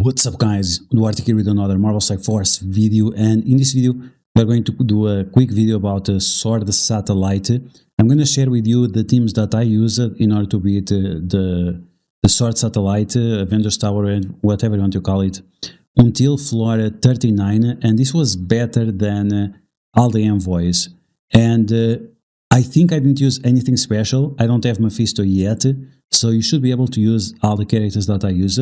What's up guys, DuArktik here with another Marvel Strike Force video, and in this video we're going to do a quick video about the Sword Satellite. I'm going to share with you the teams that I used in order to beat the Sword Satellite, Avengers Tower, and whatever you want to call it, until floor 39, and this was better than all the envoys. And I think I didn't use anything special. I don't have Mephisto yet, so you should be able to use all the characters that I used.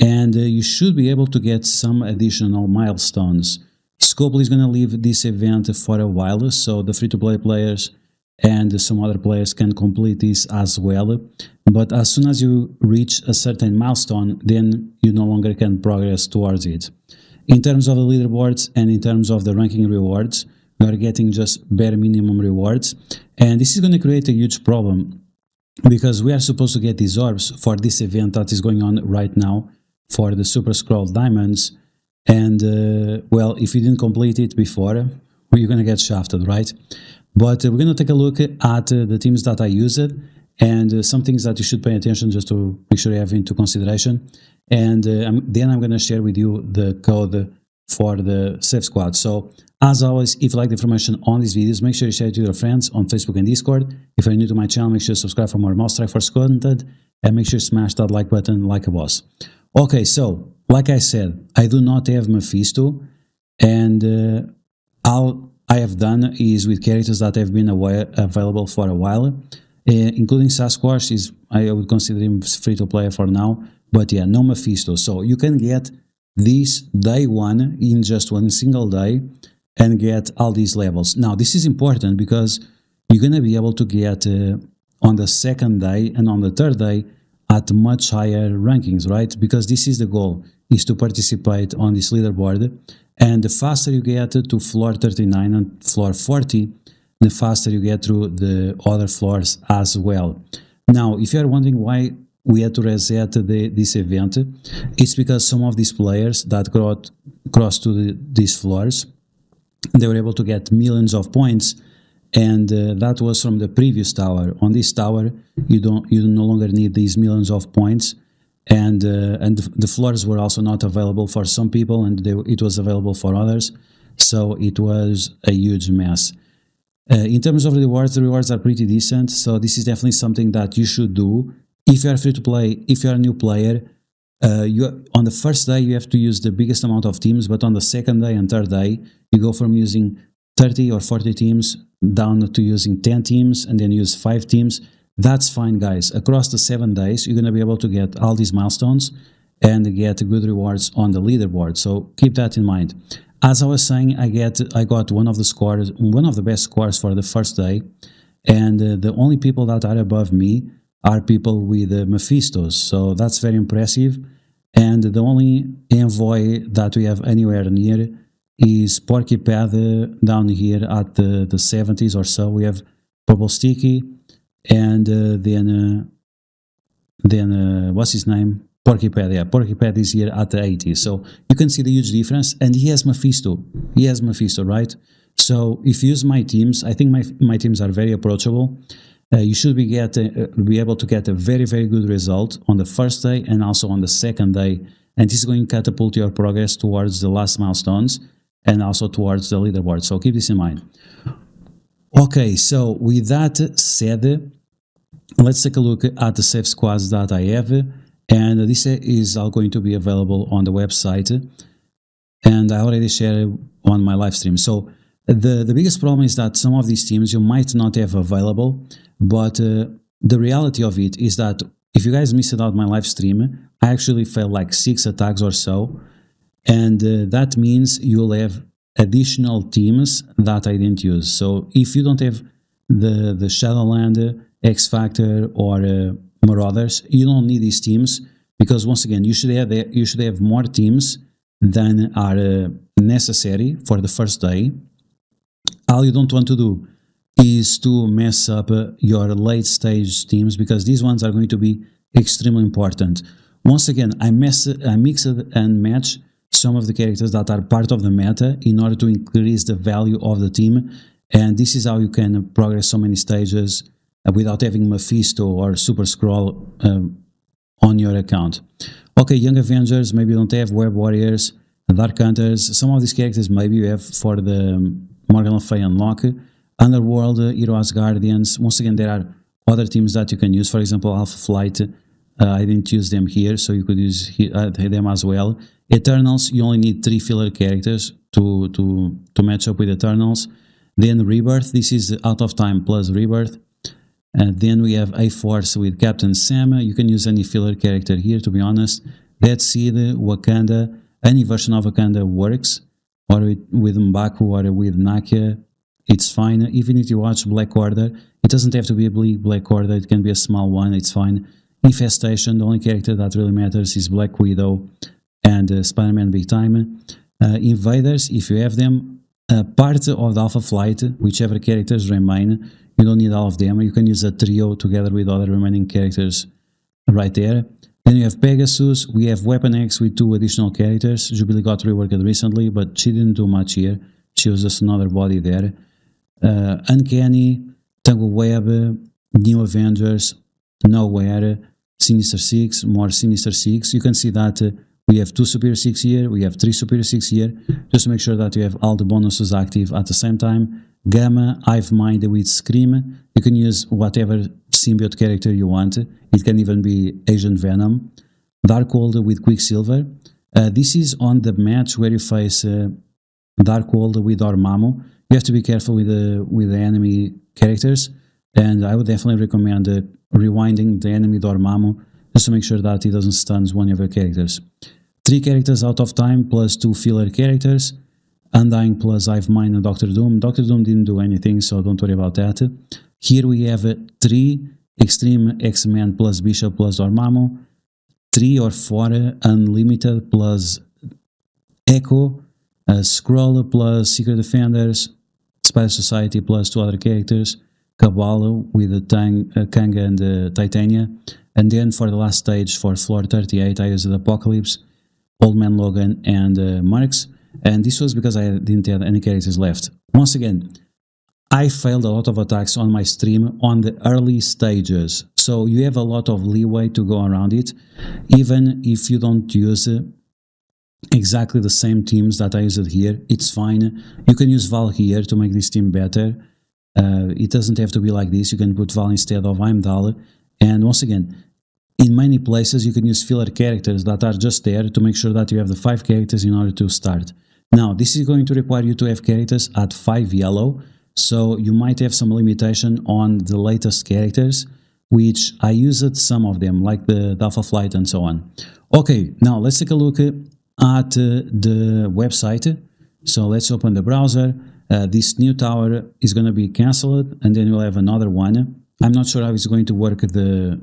And you should be able to get some additional milestones. Scopely is going to leave this event for a while, so the free-to-play players and some other players can complete this as well. But as soon as you reach a certain milestone, then you no longer can progress towards it. In terms of the leaderboards and in terms of the ranking rewards, we are getting just bare minimum rewards. And this is going to create a huge problem, because we are supposed to get these orbs for this event that is going on right now, for the Super Scroll Diamonds, and well, if you didn't complete it before, you're gonna get shafted, right? But we're gonna take a look at the teams that I used, and some things that you should pay attention just to make sure you have into consideration. And then I'm gonna share with you the code for the save squad. So as always, if you like the information on these videos, make sure you share it with your friends on Facebook and Discord. If you're new to my channel, make sure you subscribe for more Marvel Strike Force content, and make sure you smash that like button like a boss. Okay, so like I said, I do not have Mephisto, and all I have done is with characters that have been available for a while, including Sasquatch. I would consider him free to play for now, but yeah, no Mephisto. So you can get this day one in just one single day and get all these levels. Now this is important because you're gonna be able to get on the second day and on the third day at much higher rankings, right? Because this is the goal, is to participate on this leaderboard. And the faster you get to floor 39 and floor 40, the faster you get through the other floors as well. Now, if you are wondering why we had to reset this event, it's because some of these players that got crossed to these floors, they were able to get millions of points, and that was from the previous tower. On this tower, you no longer need these millions of points, and the floors were also not available for some people, and it was available for others, so it was a huge mess. In terms of rewards, the rewards are pretty decent, so this is definitely something that you should do if you are free to play. If you are a new player, on the first day you have to use the biggest amount of teams, but on the second day and third day you go from using 30 or 40 teams down to using 10 teams, and then use 5 teams. That's fine, guys. Across the 7 days, you're going to be able to get all these milestones and get good rewards on the leaderboard. So keep that in mind. As I was saying, I got one of the best scores for the first day, and the only people that are above me are people with Mephistos. So that's very impressive. And the only envoy that we have anywhere near is Porcupad down here at the 70s or so. We have Purple Sticky, and then what's his name? Porcupad. Yeah, Porcupad is here at the 80s. So you can see the huge difference, and he has Mephisto. He has Mephisto, right? So if you use my teams, I think my teams are very approachable. You should be able to get a very, very good result on the first day and also on the second day, and this is going to catapult your progress towards the last milestones and also towards the leaderboard. So keep this in mind. Okay, so with that said, let's take a look at the save squads that I have, and this is all going to be available on the website, and I already shared on my live stream. So the biggest problem is that some of these teams you might not have available, but the reality of it is that if you guys missed out my live stream, I actually failed like 6 attacks or so, and that means you'll have additional teams that I didn't use. So if you don't have the Shadowland, X Factor, or Marauders, you don't need these teams, because once again, you should have more teams than are necessary for the first day. All you don't want to do is to mess up your late stage teams, because these ones are going to be extremely important. Once again, I mixed and matched some of the characters that are part of the meta in order to increase the value of the team, and this is how you can progress so many stages without having Mephisto or Super Scroll on your account. Okay, Young Avengers, maybe you don't have Web Warriors, Dark Hunters. Some of these characters maybe you have for the Morgan Le Fay unlock. Underworld, Heroes Guardians. Once again, there are other teams that you can use. For example, Alpha Flight. I didn't use them here, so you could use them as well. Eternals, you only need 3 filler characters to match up with Eternals. Then Rebirth, this is Out of Time plus Rebirth. And then we have A-Force with Captain Sam. You can use any filler character here, to be honest. Dead Seed, Wakanda, any version of Wakanda works. Or with M'Baku or with Nakia, it's fine. Even if you watch Black Order, it doesn't have to be a big Black Order, it can be a small one, it's fine. Infestation, the only character that really matters is Black Widow and Spider-Man Big Time. Invaders, if you have them, part of the Alpha Flight, whichever characters remain, you don't need all of them. You can use a trio together with other remaining characters right there. Then you have Pegasus, we have Weapon X with 2 additional characters. Jubilee got reworked recently, but she didn't do much here. She was just another body there. Uncanny, Tangle Web, New Avengers, Nowhere, Sinister Six, more Sinister Six. You can see that we have 2 Superior Six here, we have 3 Superior Six here, just to make sure that you have all the bonuses active at the same time. Gamma, Hive Mind with Scream. You can use whatever symbiote character you want. It can even be Asian Venom. Darkhold with Quicksilver. This is on the match where you face Darkhold with Dormammu. You have to be careful with the enemy characters, and I would definitely recommend rewinding the enemy Dormammu just to make sure that he doesn't stun one of your characters. 3 characters Out of Time plus 2 filler characters. Undying plus Hive Mind and Doctor Doom. Doctor Doom didn't do anything, so don't worry about that. Here we have 3 Extreme X-Men plus Bishop plus Dormammu. 3 or 4 Unlimited plus Echo. Skrull plus Secret Defenders. Spider Society plus 2 other characters. Cabal with Kanga and Titania. And then for the last stage, for floor 38, I used Apocalypse, Old Man Logan and Marks. And this was because I didn't have any characters left. Once again, I failed a lot of attacks on my stream on the early stages. So you have a lot of leeway to go around it, even if you don't use exactly the same teams that I used here. It's fine. You can use Val here to make this team better. It doesn't have to be like this. You can put Val instead of Heimdall. And once again, in many places you can use filler characters that are just there to make sure that you have the 5 characters in order to start. Now, this is going to require you to have characters at 5 yellow, so you might have some limitation on the latest characters, which I used some of them, like the Alpha Flight and so on. Okay, now let's take a look at the website. So let's open the browser. This new tower is going to be cancelled, and then we'll have another one. I'm not sure how it's going to work the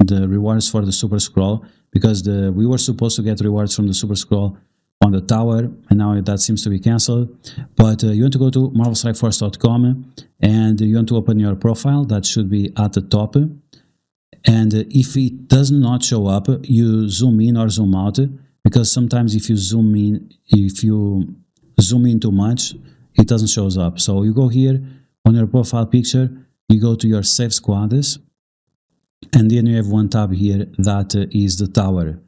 rewards for the Super Scroll, because we were supposed to get rewards from the Super Scroll on the tower, and now that seems to be cancelled. But you want to go to marvelstrikeforce.com and you want to open your profile. That should be at the top. And if it does not show up, you zoom in or zoom out, because sometimes if you zoom in too much, it doesn't show up. So you go here on your profile picture, you go to your save squads, and then you have one tab here that is the tower.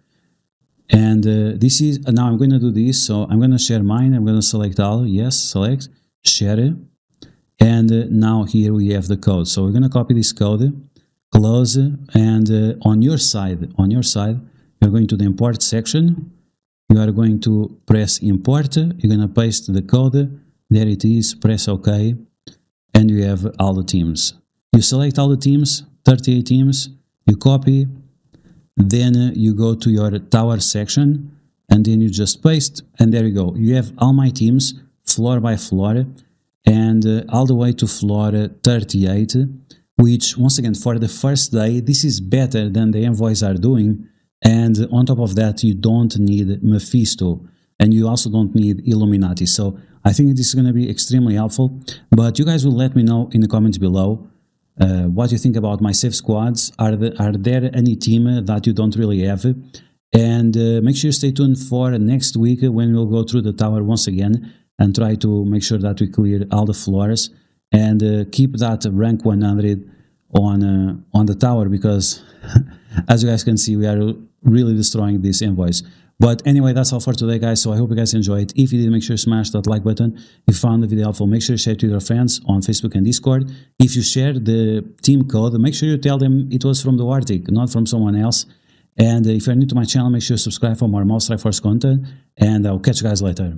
And this is, now I'm going to do this, so I'm going to share mine, I'm going to select all, yes, select, share, and now here we have the code. So we're going to copy this code, close, and on your side, you're going to the import section, you are going to press import, you're going to paste the code, there it is, press OK, and you have all the teams. You select all the teams, 38 teams, you copy, then you go to your tower section, and then you just paste, and there you go. You have all my teams, floor by floor, and all the way to floor 38, which, once again, for the first day, this is better than the envoys are doing, and on top of that, you don't need Mephisto, and you also don't need Illuminati. So I think this is going to be extremely helpful, but you guys will let me know in the comments below what you think about my save squads. Are there any team that you don't really have? And make sure you stay tuned for next week when we'll go through the tower once again and try to make sure that we clear all the floors and keep that rank 100 on the tower, because as you guys can see, we are really destroying this invoice. But anyway, that's all for today, guys. So I hope you guys enjoyed. If you did, make sure you smash that like button. If you found the video helpful, make sure you share it with your friends on Facebook and Discord. If you share the team code, make sure you tell them it was from DuArktik, not from someone else. And if you're new to my channel, make sure you subscribe for more Mouse Strike Force content. And I'll catch you guys later.